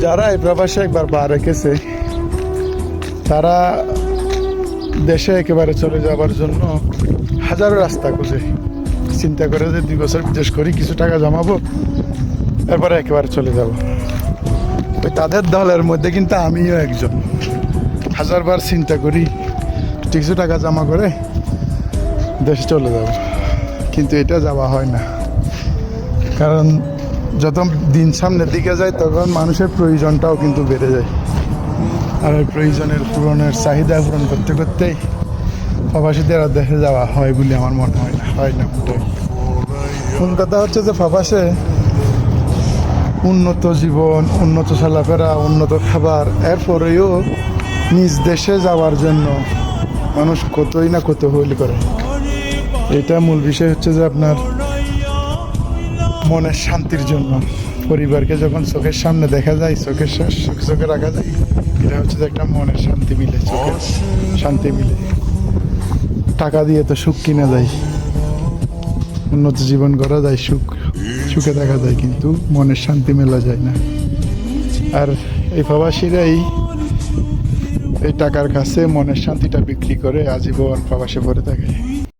যারা এই প্রবাসে একবার পা রেখেছে তারা দেশে একেবারে চলে যাবার জন্য হাজারো রাস্তা খুঁজে, চিন্তা করে যে 2 বছর বিদেশ করি, কিছু টাকা জমাবো, এরপরে একেবারে চলে যাব। ওই তাদের দলের মধ্যে কিন্তু আমিও একজন। হাজারবার চিন্তা করি কিছু টাকা জমা করে দেশে চলে যাব, কিন্তু এটা যাওয়া হয় না। কারণ যত দিন সামনের দিকে যায় তখন মানুষের প্রয়োজনটাও কিন্তু বেড়ে যায়, আর ওই প্রয়োজনের পূরণের চাহিদা পূরণ করতে করতেই প্রবাসীদের আর দেশে যাওয়া হয় বলে আমার মনে হয় না মোটেই। কোন কথা হচ্ছে যে প্রবাসে উন্নত জীবন, উন্নত চলাফেরা, উন্নত খাবার, এরপরেও নিজ দেশে যাওয়ার জন্য মানুষ কতই না কত হইল করে। এটা মূল বিষয় হচ্ছে যে আপনার মনের শান্তির জন্য। পরিবারকে যখন চোখের সামনে দেখা যায়, চোখে রাখা যায়, এটা হচ্ছে যে একটা মনের শান্তি মিলে, চোখের শান্তি মিলে। টাকা দিয়ে তো সুখ কিনা যায়, উন্নত জীবন করা যায়, সুখে দেখা যায়, কিন্তু মনের শান্তি মেলা যায় না। আর এই প্রবাসীরাই এই টাকার কাছে মনের শান্তিটা বিক্রি করে আজীবন প্রবাসে পড়ে থাকে।